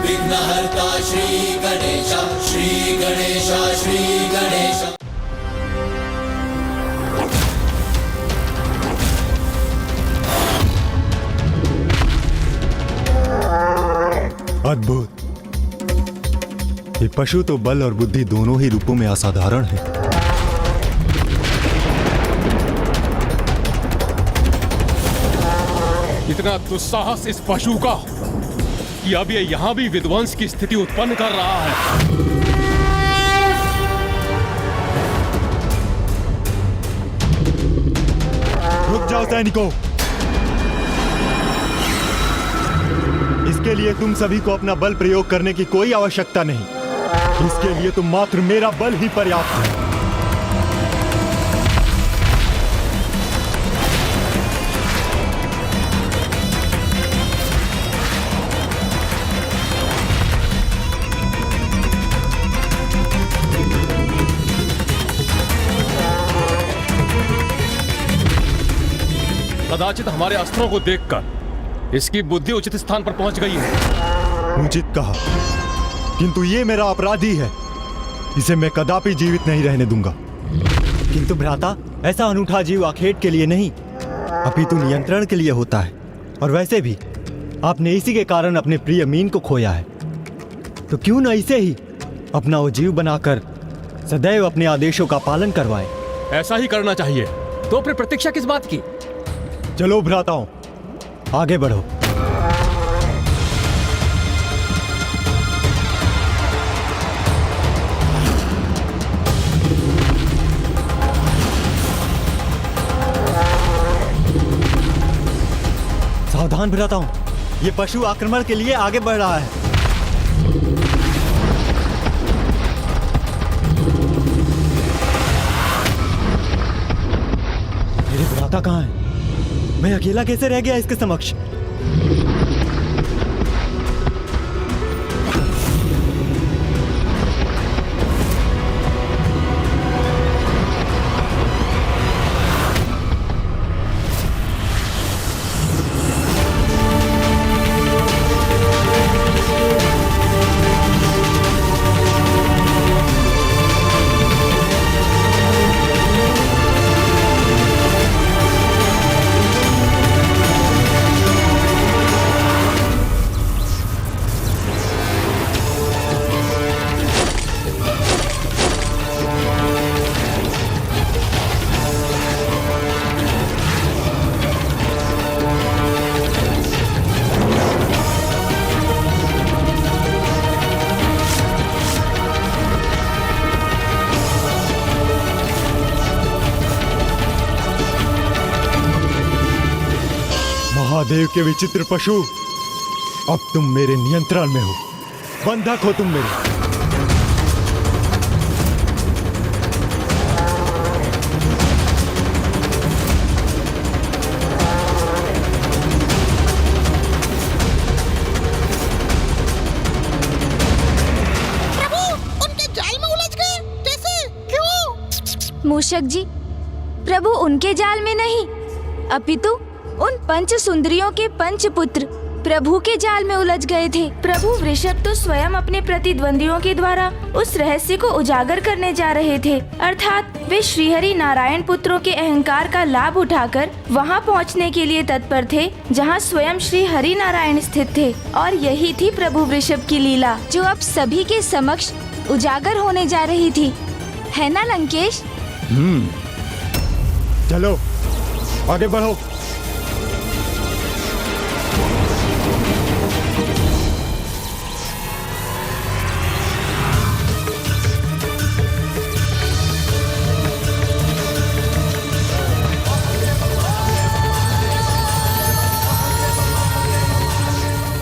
विघ्नहर्ता श्री गणेश, श्री गणेश, श्री गणेश। अद्भुत। ये पशु तो बल और बुद्धि दोनों ही रूपों में असाधारण है। इतना दुस्साहस इस पशु का कि अब ये यहां भी विध्वंस की स्थिति उत्पन्न कर रहा है। रुक जाओ सैनिकों। इसके लिए तुम सभी को अपना बल प्रयोग करने की कोई आवश्यकता नहीं। इसके लिए तो मात्र मेरा बल ही पर्याप्त है। कदाचित हमारे अस्त्रों को देखकर इसकी बुद्धि उचित स्थान पर पहुंच गई है। उचित कहा, किंतु ये मेरा अपराधी है। इसे मैं कदापि जीवित नहीं रहने दूंगा। किंतु भ्राता, ऐसा अनूठा जीव आखेट के लिए नहीं अपितु नियंत्रण के लिए होता है। और वैसे भी आपने इसी के कारण अपने प्रिय मीन को खोया है, तो क्यों न इसे ही अपना वो जीव बनाकर सदैव अपने आदेशों का पालन करवाएं। ऐसा ही करना चाहिए। तो फिर प्रतीक्षा किस बात की? चलो भ्राताओं, आगे बढ़ो। सावधान भ्राताओं, ये पशु आक्रमण के लिए आगे बढ़ रहा है। मेरे भ्राता कहाँ है? मैं अकेला कैसे रह गया इसके समक्ष? महादेव के विचित्र पशु, अब तुम मेरे नियंत्रण में हो। बंधक हो तुम मेरे। प्रभु, उनके जाल में उलझ गए। कैसे? क्यों? मूषक जी, प्रभु उनके जाल में नहीं अपितु उन पंच सुंदरियों के पंच पुत्र प्रभु के जाल में उलझ गए थे। प्रभु वृषभ तो स्वयं अपने प्रतिद्वंदियों के द्वारा उस रहस्य को उजागर करने जा रहे थे, अर्थात वे श्रीहरि नारायण पुत्रों के अहंकार का लाभ उठाकर वहां पहुंचने के लिए तत्पर थे जहां स्वयं श्री हरि नारायण स्थित थे। और यही थी प्रभु वृषभ की लीला, जो अब सभी के समक्ष उजागर होने जा रही थी, है ना लंकेश? चलो आगे बढ़ो।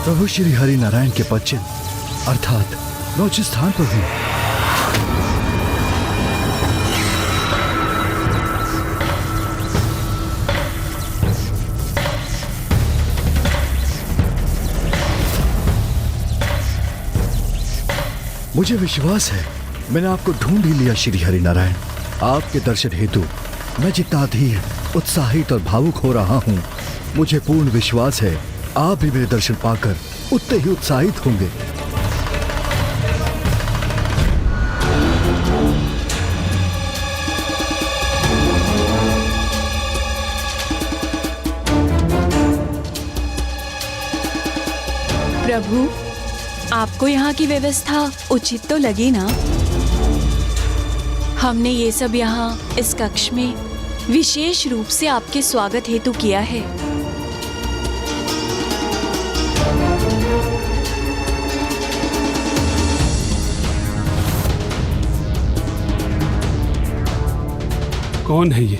प्रभु श्री हरि नारायण के पश्चिम अर्थात मैं उचित स्थान पर हूँ। मुझे विश्वास है मैंने आपको ढूंढ ही लिया श्री हरि नारायण। आपके दर्शन हेतु मैं जितना अधीर, उत्साहित और भावुक हो रहा हूँ, मुझे पूर्ण विश्वास है आप भी मेरे दर्शन पाकर उतने ही उत्साहित होंगे। प्रभु, आपको यहाँ की व्यवस्था उचित तो लगी ना? हमने ये सब यहाँ इस कक्ष में विशेष रूप से आपके स्वागत हेतु किया है। कौन है ये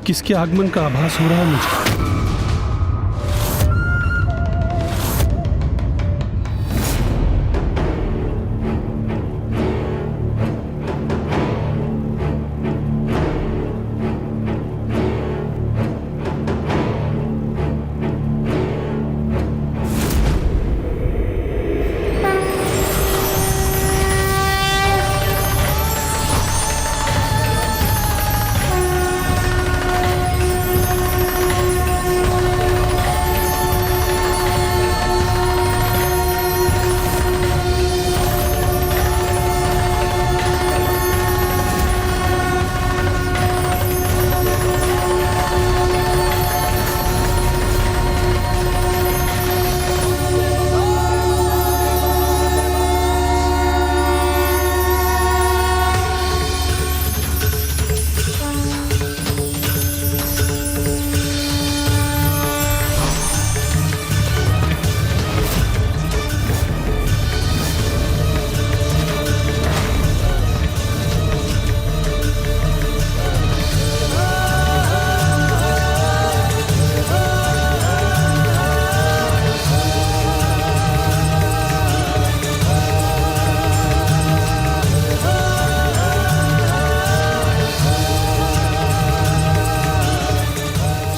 किसके आगमन का आभास हो रहा है मुझे?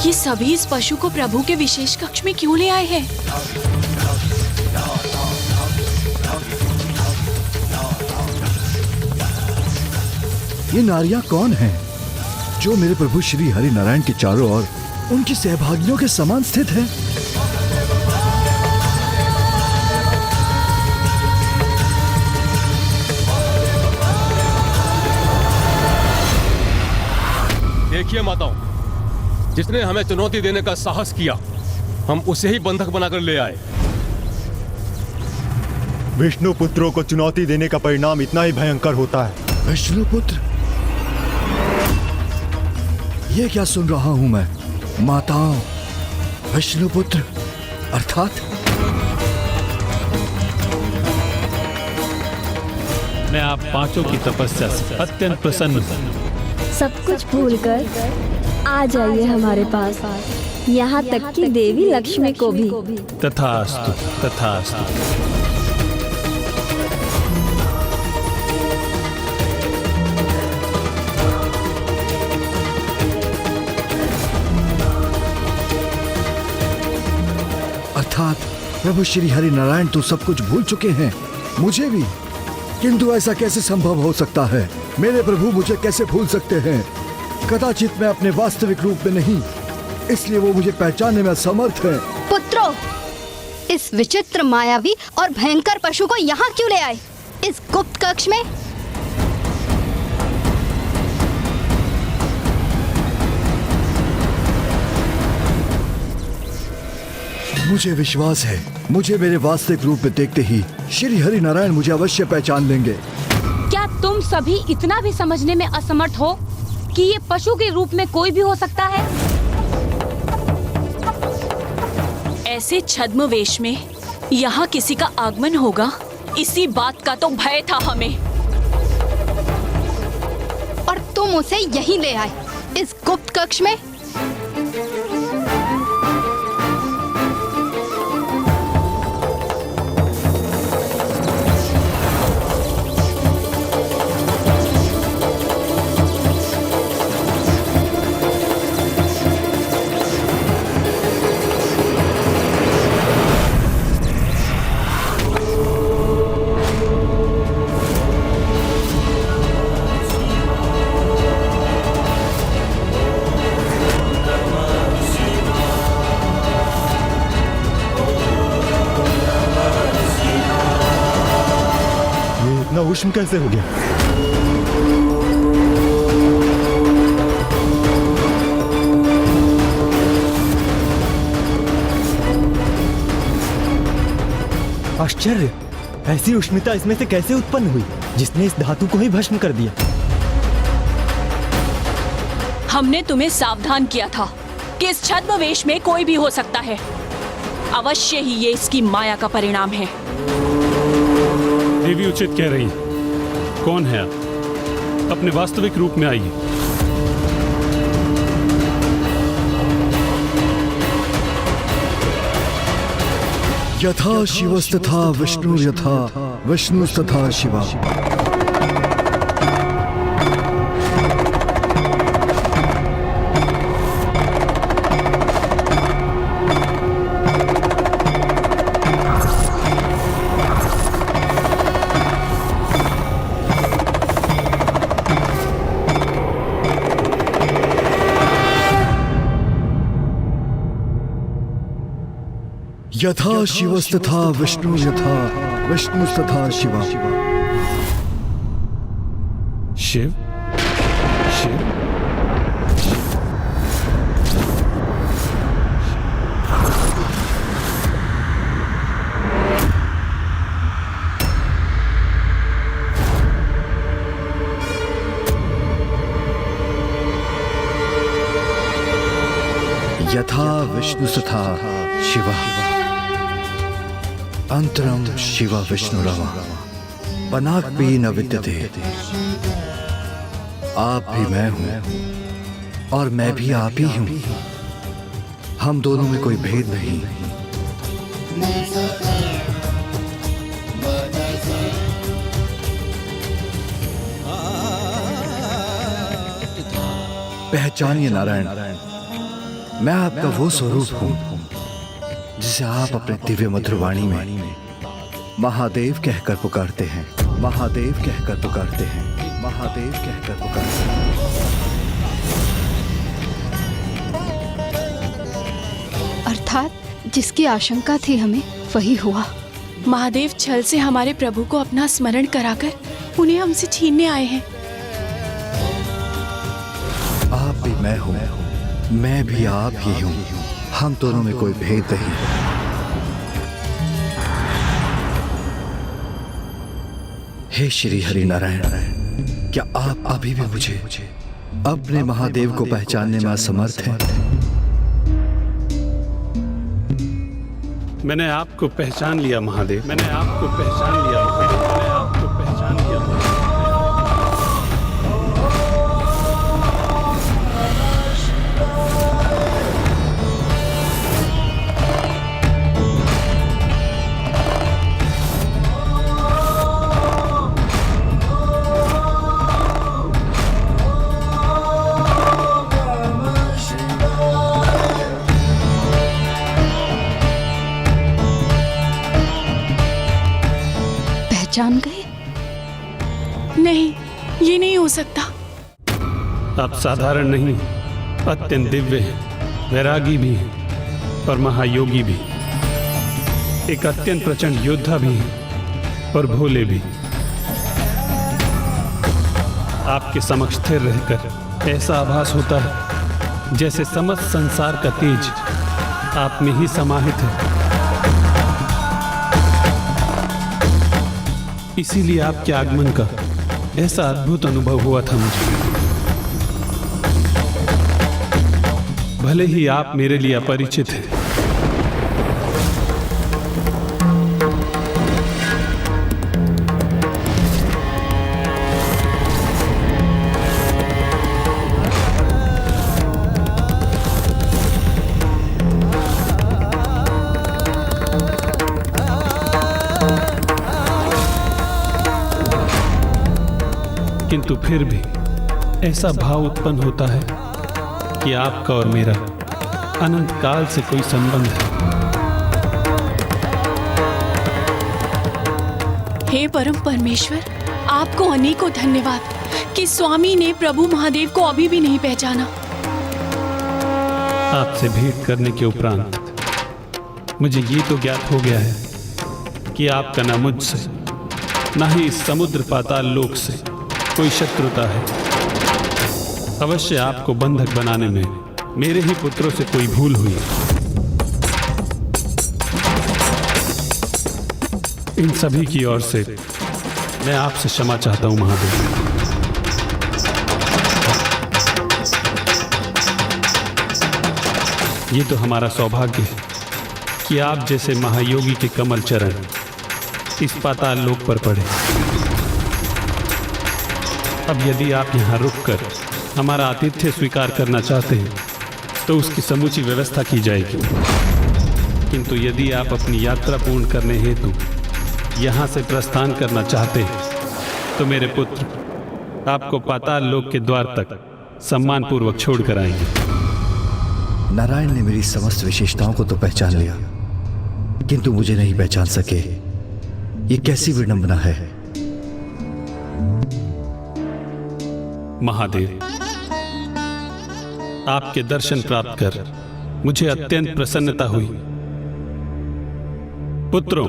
ये सभी इस पशु को प्रभु के विशेष कक्ष में क्यों ले आए हैं? ये नारियां कौन हैं जो मेरे प्रभु श्री हरि नारायण के चारों ओर उनकी सहभागियों के समान स्थित हैं? देखिए माताओं, जिसने हमें चुनौती देने का साहस किया, हम उसे ही बंधक बनाकर ले आए। विष्णु पुत्रों को चुनौती देने का परिणाम इतना ही भयंकर होता है। विष्णु पुत्र? ये क्या सुन रहा हूं मैं? माताओं, विष्णु पुत्र अर्थात? मैं आप पांचों की तपस्या से अत्यंत प्रसन्न हूं। सब कुछ भूलकर आ जाइए हमारे पास, यहाँ तक कि देवी लक्ष्मी को भी। तथास्तु, तथास्तु। अर्थात प्रभु श्री हरि नारायण तो सब कुछ भूल चुके हैं, मुझे भी। किंतु ऐसा कैसे संभव हो सकता है? मेरे प्रभु मुझे कैसे भूल सकते हैं? कदाचित मैं अपने वास्तविक रूप में नहीं, इसलिए वो मुझे पहचानने में असमर्थ है। पुत्रों, इस विचित्र, मायावी और भयंकर पशु को यहाँ क्यों ले आए? इस गुप्त कक्ष में? मुझे विश्वास है, मुझे मेरे वास्तविक रूप में देखते ही श्री हरि नारायण मुझे अवश्य पहचान लेंगे। क्या तुम सभी इतना भी समझने में असमर्थ हो कि ये पशु के रूप में कोई भी हो सकता है? ऐसे छद्म वेश में यहाँ किसी का आगमन होगा, इसी बात का तो भय था हमें। और तुम उसे यहीं ले आए, इस गुप्त कक्ष में? उष्ण कैसे हो गया? आश्चर्य, ऐसी उष्णता इसमें से कैसे उत्पन्न हुई जिसने इस धातु को ही भस्म कर दिया? हमने तुम्हें सावधान किया था कि इस छद्मवेश में कोई भी हो सकता है। अवश्य ही ये इसकी माया का परिणाम है। देवी उचित कह रही है। कौन है आप? अपने वास्तविक रूप में आइए। यथा शिवस्तथा विष्णु यथा विष्णुस्तथा शिवा। यथा शिवस्तथा विष्णु यथा विष्णुस्तथा शिवा। शिव शिव यथा विष्णुस्तथा शिवा। अंतरम शिव विष्णुरवा पनाक्पी न विद्यते। आप भी मैं हूं और मैं भी आप ही हूं। हम दोनों में कोई भेद नहीं। पहचानिए नारायण, मैं आपका वो स्वरूप हूं जिसे आप अपने दिव्य मधुर वाणी में महादेव कहकर पुकारते हैं। महादेव कहकर पुकारते हैं। महादेव कहकर पुकारते हैं। अर्थात जिसकी आशंका थी हमें वही हुआ। महादेव छल से हमारे प्रभु को अपना स्मरण कराकर उन्हें हमसे छीनने आए हैं। आप भी मैं हूं, मैं भी आप ही हूं। हम दोनों में कोई भेद नहीं। हे श्री हरि नारायण, क्या आप अभी भी मुझे अपने महादेव को पहचानने में असमर्थ हैं? मैंने आपको पहचान लिया महादेव। मैंने आपको पहचान लिया महादेव। मैंने आपको पहचान लिया महादेव। जान गए? नहीं, ये नहीं हो सकता। आप साधारण नहीं, अत्यंत दिव्य हैं, वैरागी भी हैं और महायोगी भी। एक अत्यंत प्रचंड योद्धा भी हैं और भोले भी। आपके समक्ष स्थिर रहकर ऐसा आभास होता है जैसे समस्त संसार का तेज आप में ही समाहित है। इसीलिए आपके आगमन का ऐसा अद्भुत अनुभव हुआ था मुझे। भले ही आप मेरे लिए अपरिचित हैं, किंतु फिर भी ऐसा भाव उत्पन्न होता है कि आपका और मेरा अनंत काल से कोई संबंध है। हे परम परमेश्वर, आपको अनेकों धन्यवाद कि स्वामी ने प्रभु महादेव को अभी भी नहीं पहचाना। आपसे भेंट करने के उपरांत मुझे ये तो ज्ञात हो गया है कि आपका न मुझसे न ही इस समुद्र पाताल लोक से कोई शत्रुता है। अवश्य आपको बंधक बनाने में मेरे ही पुत्रों से कोई भूल हुई। इन सभी की ओर से मैं आपसे क्षमा चाहता हूं महादेव। ये तो हमारा सौभाग्य है कि आप जैसे महायोगी के कमल चरण इस पाताल लोक पर पड़े। अब यदि आप यहाँ रुककर हमारा आतिथ्य स्वीकार करना चाहते हैं तो उसकी समूची व्यवस्था की जाएगी, किंतु यदि आप अपनी यात्रा पूर्ण करने हेतु यहाँ से प्रस्थान करना चाहते हैं तो मेरे पुत्र आपको पाताल लोक के द्वार तक सम्मानपूर्वक छोड़कर आएंगे। नारायण ने मेरी समस्त विशेषताओं को तो पहचान लिया, किंतु मुझे नहीं पहचान सके। ये कैसी विडंबना है। महादेव, आपके दर्शन प्राप्त कर मुझे अत्यंत प्रसन्नता हुई। पुत्रों,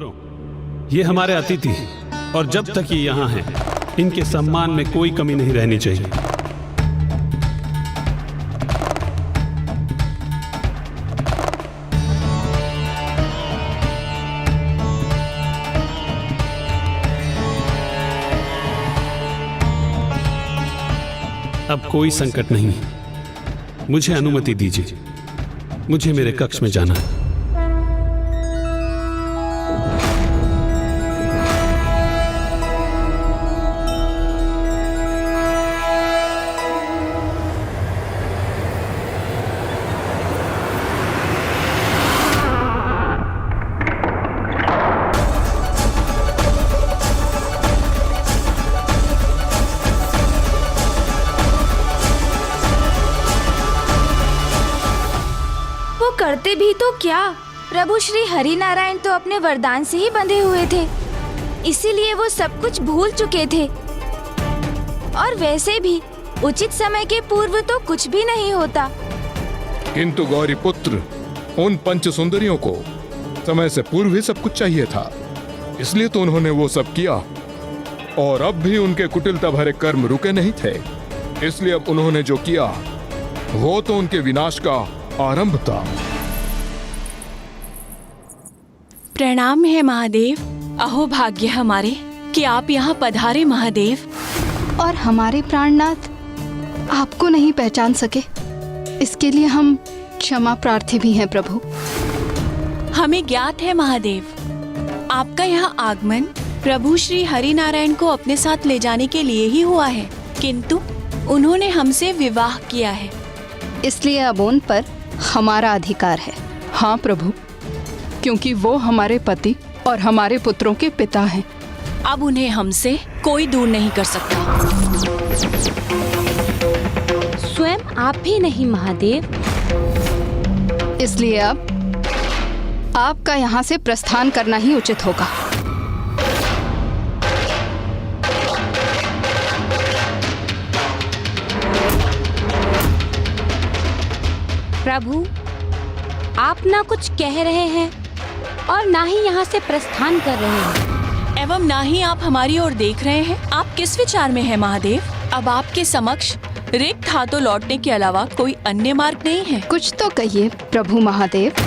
ये हमारे अतिथि हैं और जब तक ये यहाँ हैं इनके सम्मान में कोई कमी नहीं रहनी चाहिए। अब कोई संकट नहीं है, मुझे अनुमति दीजिए, मुझे मेरे कक्ष में जाना है। करते भी तो क्या, प्रभु श्री हरि नारायण तो अपने वरदान से ही बंधे हुए थे, इसीलिए वो सब कुछ भूल चुके थे। और वैसे भी उचित समय के पूर्व तो कुछ भी नहीं होता। किंतु गौरी पुत्र, उन पंच सुंदरियों को समय से पूर्व ही सब कुछ चाहिए था, इसलिए तो उन्होंने वो सब किया। और अब भी उनके कुटिलता भरे कर्म रुके नहीं थे, इसलिए अब उन्होंने जो किया वो तो उनके विनाश का आरंभ था। प्रणाम है महादेव। अहो भाग्य हमारे कि आप यहाँ पधारे महादेव। और हमारे प्राणनाथ आपको नहीं पहचान सके, इसके लिए हम क्षमा प्रार्थी भी हैं प्रभु। हमें ज्ञात है महादेव, आपका यहाँ आगमन प्रभु श्री हरि नारायण को अपने साथ ले जाने के लिए ही हुआ है, किंतु उन्होंने हमसे विवाह किया है, इसलिए अब उन पर हमारा अधिकार है। हाँ प्रभु, क्योंकि वो हमारे पति और हमारे पुत्रों के पिता हैं। अब उन्हें हमसे कोई दूर नहीं कर सकता। स्वयं आप भी नहीं महादेव, इसलिए अब आपका यहाँ से प्रस्थान करना ही उचित होगा। प्रभु, आप ना कुछ कह रहे हैं और ना ही यहाँ से प्रस्थान कर रहे हैं, एवं ना ही आप हमारी ओर देख रहे हैं। आप किस विचार में हैं महादेव? अब आपके समक्ष रिक्त हाथों लौटने के अलावा कोई अन्य मार्ग नहीं है। कुछ तो कहिए प्रभु महादेव।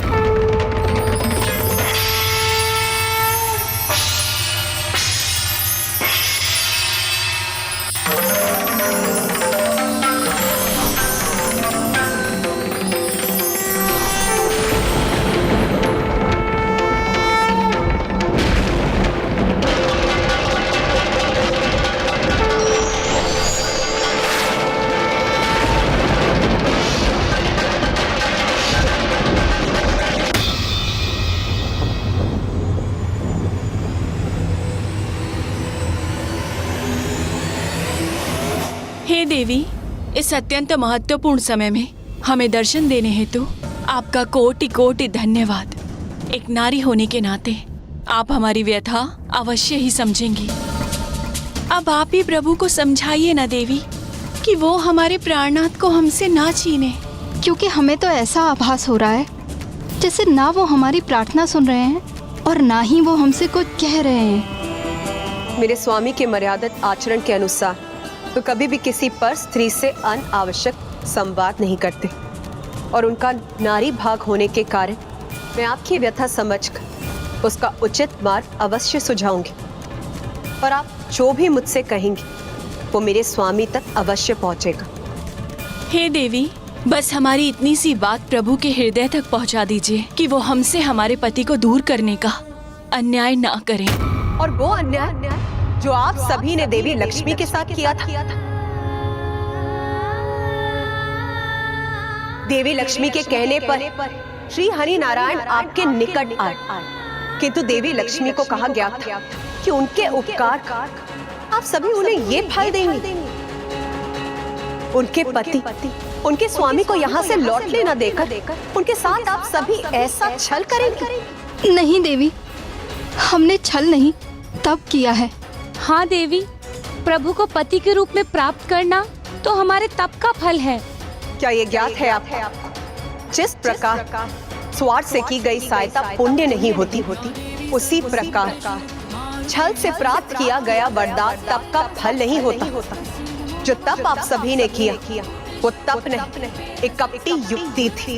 हे देवी, इस अत्यंत महत्वपूर्ण समय में हमें दर्शन देने हेतु आपका कोटि कोटि धन्यवाद। एक नारी होने के नाते आप हमारी व्यथा अवश्य ही समझेंगी। अब आप ही प्रभु को समझाइए ना देवी कि वो हमारे प्राणनाथ को हमसे ना छीने, क्योंकि हमें तो ऐसा आभास हो रहा है जैसे ना वो हमारी प्रार्थना सुन रहे हैं और ना ही वो हमसे कुछ कह रहे हैं। मेरे स्वामी के मर्यादित आचरण के अनुसार तो कभी भी किसी पर स्त्री से अनावश्यक संवाद नहीं करते, और उनका नारी भाग होने के कारण मैं आपकी व्यथा समझकर उसका उचित मार्ग अवश्य सुझाऊंगी और आप जो भी मुझसे कहेंगी वो मेरे स्वामी तक अवश्य पहुंचेगा। हे देवी, बस हमारी इतनी सी बात प्रभु के हृदय तक पहुंचा दीजिए कि वो हमसे हमारे पति को दूर करने का अन्याय ना करें। और वो अन्याय जो आप सभी ने देवी लक्ष्मी के साथ किया था। देवी लक्ष्मी के कहने पर श्री हरि नारायण आपके निकट आए, किंतु देवी लक्ष्मी को कहा गया था कि उनके उपकार आप सभी उन्हें ये फल देंगे। उनके पति उनके स्वामी को यहाँ से लौटने न देकर उनके साथ आप सभी ऐसा छल करेंगे? नहीं देवी, हमने छल नहीं तब किया है। हाँ देवी, प्रभु को पति के रूप में प्राप्त करना तो हमारे तप का फल है। क्या ये ज्ञात है आपको? जिस प्रकार स्वार्थ से की गई सहायता पुण्य नहीं होती, उसी प्रकार छल से प्राप्त किया गया वरदान तप का फल नहीं होता। जो तप आप सभी ने किया वो तप नहीं, एक कपटी युक्ति थी।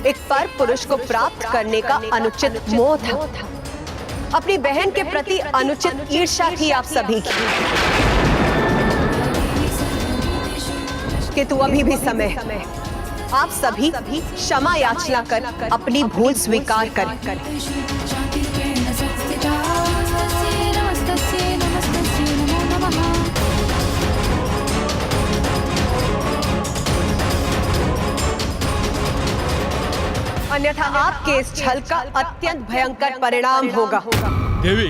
एक पर पुरुष को प्राप्त करने का अनुचित मोह था। अपनी बहन के प्रति अनुचित ईर्ष्या थी आप सभी की। किंतु अभी भी समय है, आप सभी क्षमा याचना कर अपनी भूल स्वीकार करें। अन्यथा आपके इस छल का अत्यंत भयंकर परिणाम होगा। देवी,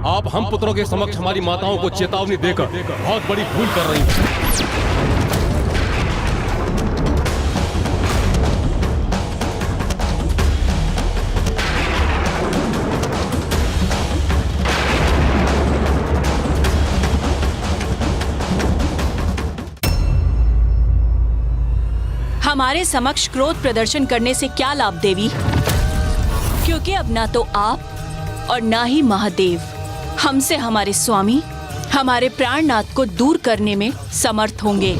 आप हम पुत्रों के समक्ष हमारी माताओं को चेतावनी देकर बहुत बड़ी भूल कर रही हैं। हमारे समक्ष क्रोध प्रदर्शन करने से क्या लाभ देवी? क्योंकि अब ना तो आप और ना ही महादेव हमसे हमारे स्वामी, हमारे प्राणनाथ को दूर करने में समर्थ होंगे।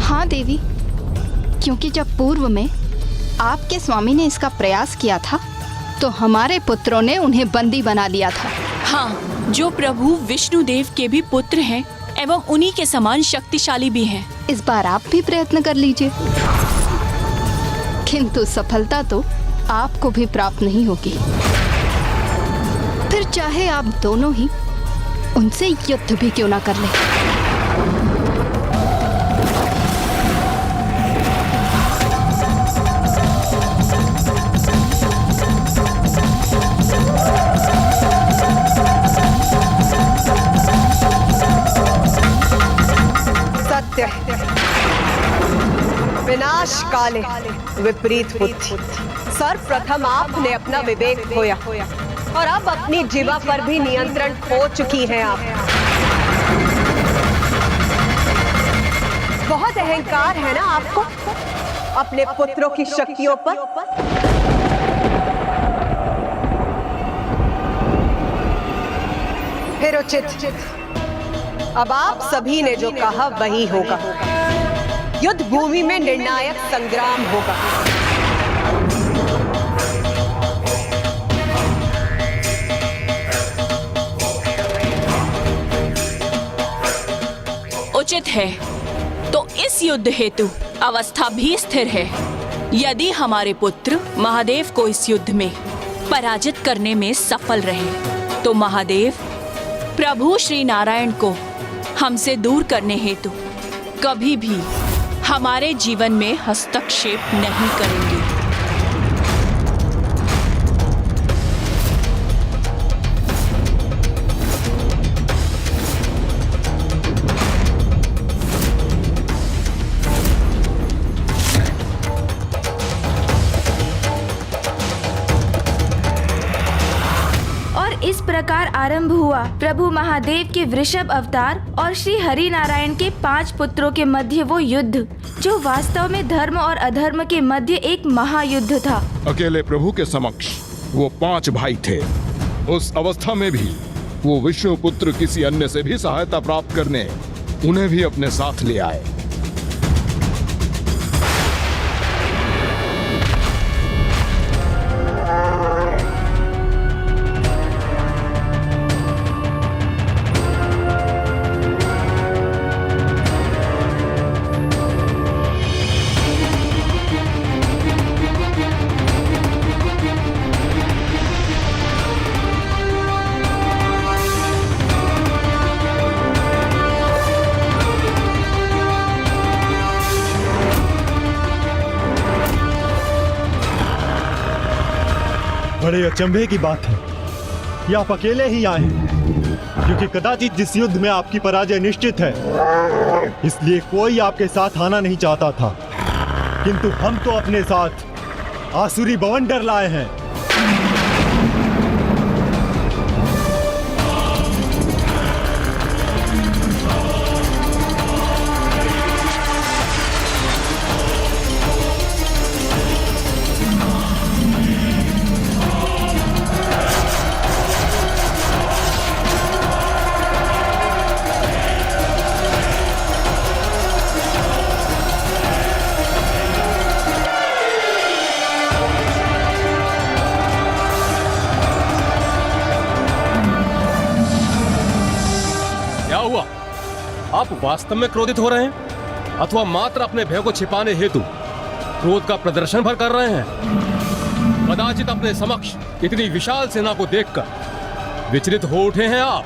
हाँ देवी, क्योंकि जब पूर्व में आपके स्वामी ने इसका प्रयास किया था तो हमारे पुत्रों ने उन्हें बंदी बना लिया था। हाँ, जो प्रभु विष्णुदेव के भी पुत्र हैं एवं उन्हीं के समान शक्तिशाली भी हैं। इस बार आप भी प्रयत्न कर लीजिए, किंतु सफलता तो आपको भी प्राप्त नहीं होगी। फिर चाहे आप दोनों ही उनसे युद्ध भी क्यों ना कर लें। विनाश काले विपरीत बुद्धि। सर्वप्रथम आपने अपना विवेक खोया और अब अपनी जीवा पर भी नियंत्रण खो चुकी हैं आप। बहुत अहंकार है ना आपको अपने पुत्रों की शक्तियों पर। फिर उचित, अब आप सभी ने जो कहा वही होगा। युद्ध भूमि में निर्णायक संग्राम होगा। उचित है तो इस युद्ध हेतु अवस्था भी स्थिर है। यदि हमारे पुत्र महादेव को इस युद्ध में पराजित करने में सफल रहे तो महादेव प्रभु श्री नारायण को हमसे दूर करने हेतु कभी भी हमारे जीवन में हस्तक्षेप नहीं करेंगे। इस प्रकार आरंभ हुआ प्रभु महादेव के वृषभ अवतार और श्री हरि नारायण के 5 पुत्रों के मध्य वो युद्ध, जो वास्तव में धर्म और अधर्म के मध्य एक महायुद्ध था। अकेले प्रभु के समक्ष वो 5 भाई थे। उस अवस्था में भी वो विष्णु पुत्र किसी अन्य से भी सहायता प्राप्त करने उन्हें भी अपने साथ ले आए। बड़े अचंभे की बात है कि आप अकेले ही आए हैं, क्योंकि कदाचित जिस युद्ध में आपकी पराजय निश्चित है, इसलिए कोई आपके साथ आना नहीं चाहता था। किंतु हम तो अपने साथ आसुरी बवंडर लाए हैं। आप वास्तव में क्रोधित हो रहे हैं अथवा मात्र अपने भय को छिपाने हेतु क्रोध का प्रदर्शन भर कर रहे हैं? कदाचित अपने समक्ष इतनी विशाल सेना को देखकर विचलित हो उठे हैं आप।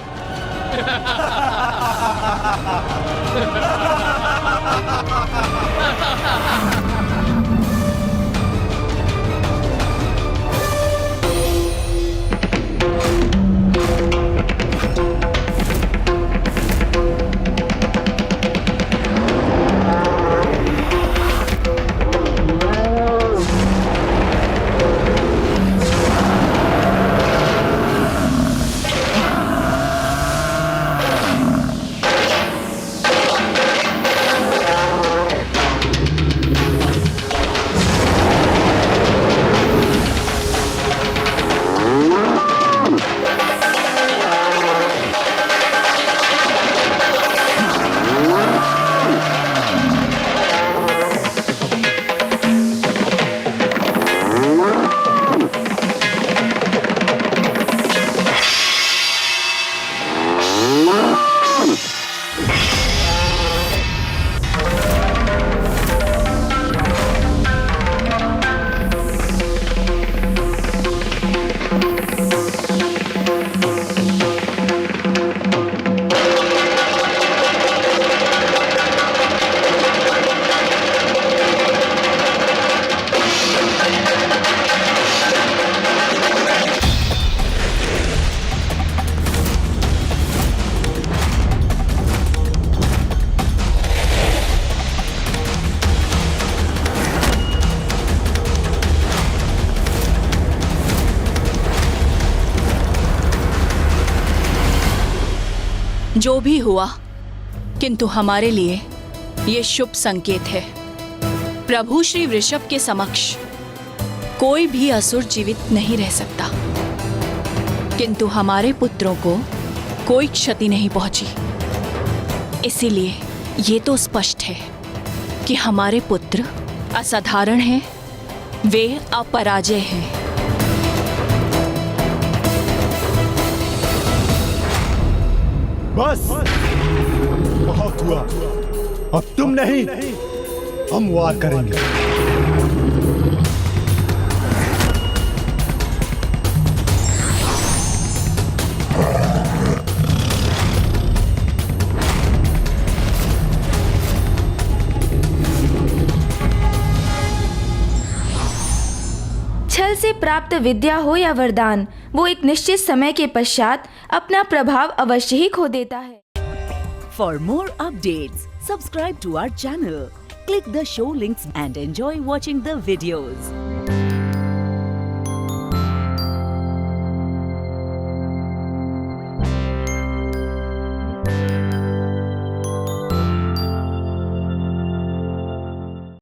जो भी हुआ, किंतु हमारे लिए ये शुभ संकेत है। प्रभु श्री वृषभ के समक्ष कोई भी असुर जीवित नहीं रह सकता, किंतु हमारे पुत्रों को कोई क्षति नहीं पहुंची। इसीलिए ये तो स्पष्ट है कि हमारे पुत्र असाधारण हैं, वे अपराजय हैं। बस बहुत हुआ, अब तुम नहीं, हम वार करेंगे। छल से प्राप्त विद्या हो या वरदान, वो एक निश्चित समय के पश्चात अपना प्रभाव अवश्य ही खो देता है। For more updates, subscribe to our channel, click the show links and enjoy watching the videos.